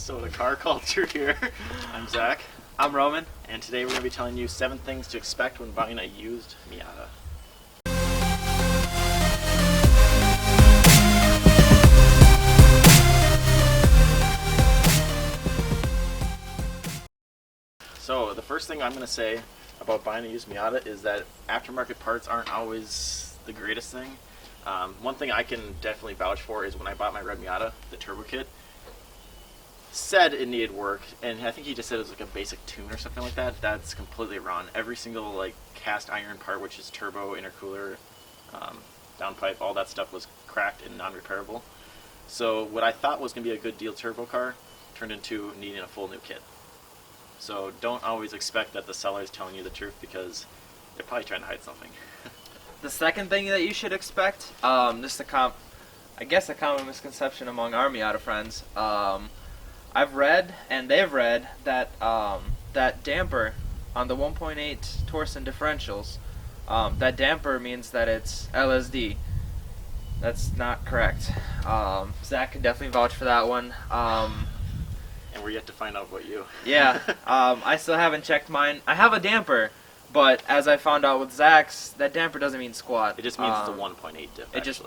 Minnesota car culture here. I'm Zach. I'm Roman. And today we're going to be telling you 7 things to expect when buying a used Miata. So the first thing I'm going to say about buying a used Miata is that aftermarket parts aren't always the greatest thing. One thing I can definitely vouch for is when I bought my red Miata, the turbo kit said it needed work, and I think he just said it was like a basic tune or something like that. That's completely wrong. Every single like cast iron part, which is turbo, intercooler, downpipe, all that stuff was cracked and non-repairable. So what I thought was going to be a good deal turbo car turned into needing a full new kit. So don't always expect that the seller is telling you the truth, because they're probably trying to hide something. The second thing that you should expect, just a common misconception among our Miata friends. I've read, and they've read, that that damper on the 1.8 Torsen differentials, that damper means that it's LSD. That's not correct. Zach can definitely vouch for that one. And we're yet to find out about you. Yeah, I still haven't checked mine. I have a damper, but as I found out with Zach's, that damper doesn't mean squat. It just means it's a 1.8 diff, it just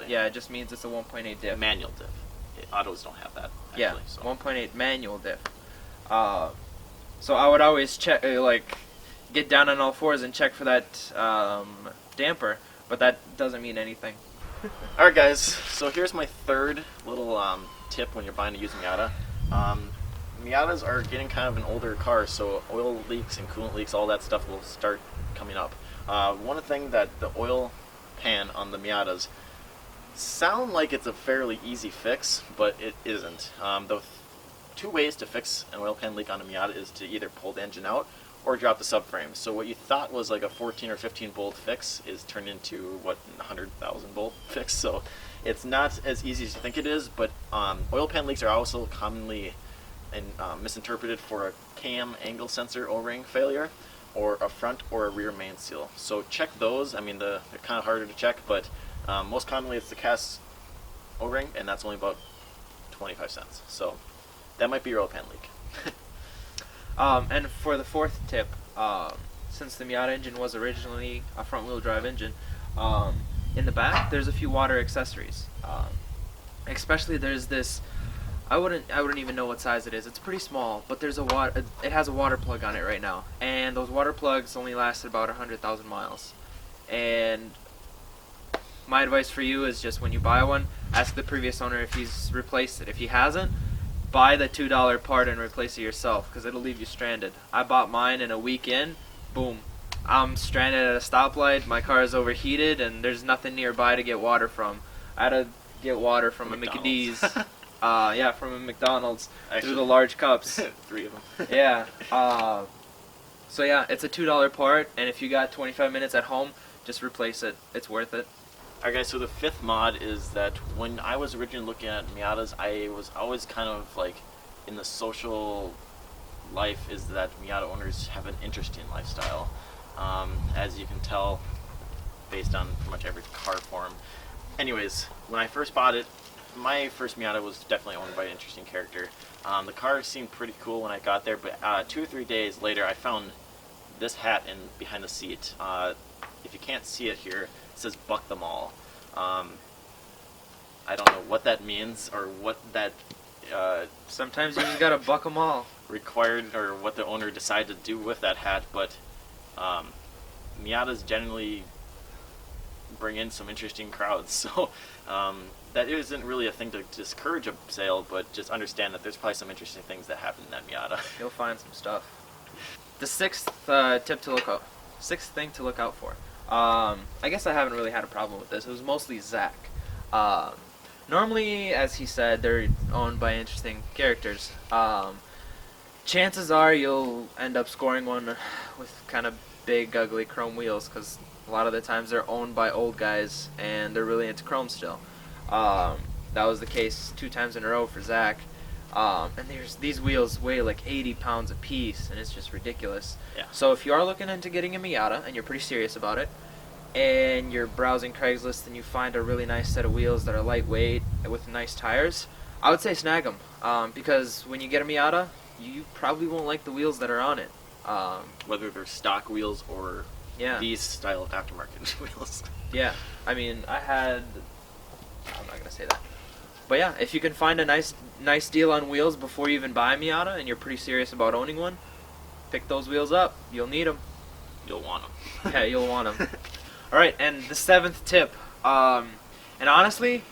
means it's a 1.8 diff. Manual diff. Autos don't have that, actually. Yeah, so. 1.8 manual diff. So I would always check, get down on all fours and check for that damper, but that doesn't mean anything. Alright guys, so here's my third little tip when you're buying a used Miata. Miatas are getting kind of an older car, so oil leaks and coolant leaks, all that stuff will start coming up. One thing that the oil pan on the Miatas sound like it's a fairly easy fix, but it isn't. The two ways to fix an oil pan leak on a Miata is to either pull the engine out or drop the subframe. So what you thought was like a 14 or 15 bolt fix is turned into, what, 100,000 bolt fix. So it's not as easy as you think it is, but oil pan leaks are also commonly misinterpreted for a cam angle sensor O-ring failure, or a front or a rear main seal. So check those. I mean, they're kind of harder to check, but most commonly it's the cast O-ring, and that's only about 25 cents. So that might be your oil pan leak. And for the fourth tip, since the Miata engine was originally a front-wheel drive engine, in the back there's a few water accessories. Especially there's this. I wouldn't even know what size it is. It's pretty small, but there's it has a water plug on it right now, and those water plugs only lasted about 100,000 miles. And my advice for you is just when you buy one, ask the previous owner if he's replaced it. If he hasn't, buy the $2 part and replace it yourself, because it'll leave you stranded. I bought mine, and a week in, boom, I'm stranded at a stoplight. My car is overheated, and there's nothing nearby to get water from. I had to get water from a McDee's. From a McDonald's. Actually, through the large cups. 3 of them. Yeah. So yeah, it's a $2 part, and if you got 25 minutes at home, just replace it. It's worth it. Alright guys, so the fifth mod is that when I was originally looking at Miatas, I was always kind of like, in the social life, is that Miata owners have an interesting lifestyle. As you can tell, based on pretty much every car form. Anyways, when I first bought it, my first Miata was definitely owned by an interesting character. The car seemed pretty cool when I got there, but 2 or 3 days later I found this hat behind the seat. If you can't see it here, it says "Buck them all." I don't know what that means, or what that sometimes you just gotta buck them all required, or what the owner decided to do with that hat, but Miatas generally bring in some interesting crowds, so that isn't really a thing to discourage a sale, but just understand that there's probably some interesting things that happen in that Miata. You'll find some stuff. The sixth thing to look out for. I guess I haven't really had a problem with this. It was mostly Zach. Normally, as he said, they're owned by interesting characters. Chances are you'll end up scoring one with kind of big, ugly chrome wheels, because a lot of the times they're owned by old guys, and they're really into chrome still. That was the case 2 times in a row for Zach. And these wheels weigh like 80 pounds a piece, and it's just ridiculous. Yeah. So if you are looking into getting a Miata, and you're pretty serious about it, and you're browsing Craigslist and you find a really nice set of wheels that are lightweight with nice tires, I would say snag them, because when you get a Miata, you probably won't like the wheels that are on it. Whether they're stock wheels or Yeah. these style of aftermarket wheels. Yeah. I mean, I'm not gonna say that. But yeah, if you can find a nice deal on wheels before you even buy a Miata, and you're pretty serious about owning one, pick those wheels up. You'll need them. You'll want them. Yeah, you'll want them. All right, and the 7th tip. And honestly,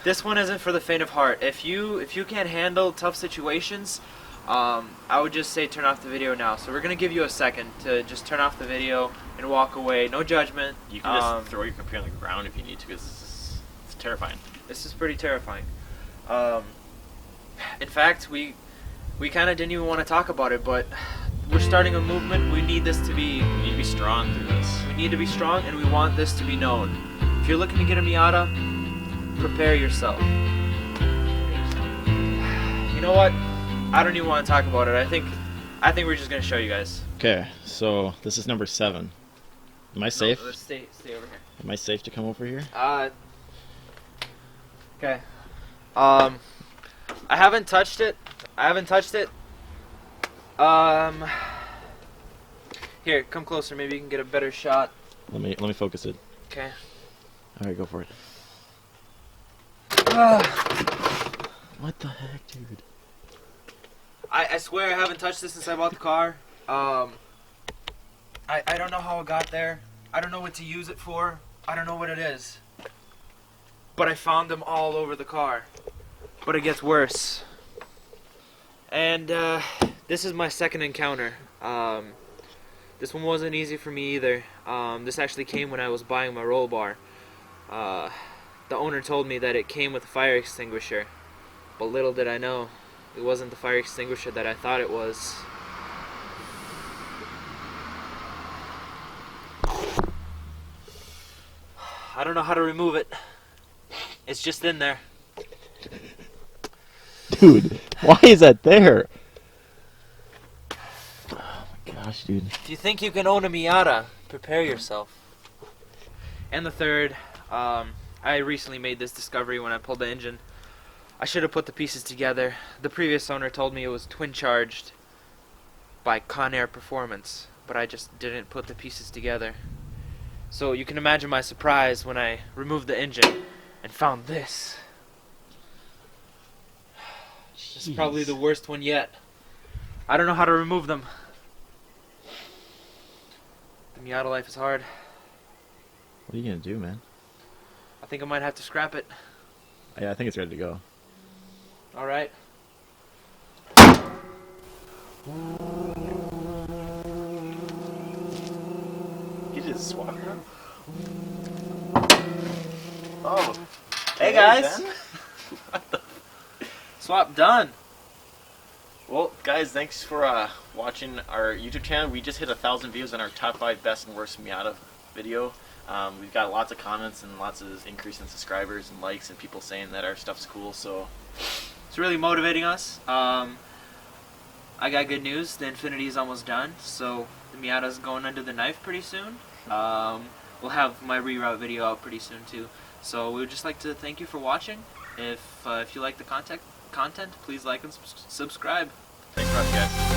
this one isn't for the faint of heart. If you can't handle tough situations, I would just say turn off the video now. So we're gonna give you a second to just turn off the video and walk away. No judgment. You can just throw your computer on the ground if you need to, because it's terrifying. This is pretty terrifying. In fact, we kind of didn't even want to talk about it, but we're starting a movement. We need this to be. We need to be strong through this. We need to be strong, and we want this to be known. If you're looking to get a Miata, prepare yourself. You know what? I don't even want to talk about it. I think we're just gonna show you guys. Okay, so this is number 7. Am I safe? No, let's stay over here. Am I safe to come over here? Okay. I haven't touched it. Here, come closer. Maybe you can get a better shot. Let me focus it. Okay. All right, go for it. What the heck, dude? I swear I haven't touched this since I bought the car. I don't know how it got there. I don't know what to use it for. I don't know what it is. But I found them all over the car. But it gets worse. And this is my second encounter. This one wasn't easy for me either. This actually came when I was buying my roll bar. The owner told me that it came with a fire extinguisher. But little did I know, it wasn't the fire extinguisher that I thought it was. I don't know how to remove it. It's just in there. Dude, why is that there? Oh my gosh, dude. If you think you can own a Miata, prepare yourself. And the third, I recently made this discovery when I pulled the engine. I should have put the pieces together. The previous owner told me it was twin charged by Conair Performance, but I just didn't put the pieces together. So you can imagine my surprise when I removed the engine and found this. This is probably the worst one yet. I don't know how to remove them. The Miata life is hard. What are you gonna do, man? I think I might have to scrap it. Yeah, I think it's ready to go. Alright. He just swapped it. Oh. Hey guys! Swap done. Well, guys, thanks for watching our YouTube channel. We just hit 1,000 views on our top 5 best and worst Miata video. We've got lots of comments and lots of increase in subscribers and likes and people saying that our stuff's cool, so It's really motivating us. I got good news. The Infiniti is almost done, so the Miata's going under the knife pretty soon. We'll have my reroute video out pretty soon too. So we would just like to thank you for watching. If you like the content, please like and subscribe. thanks for watching, guys.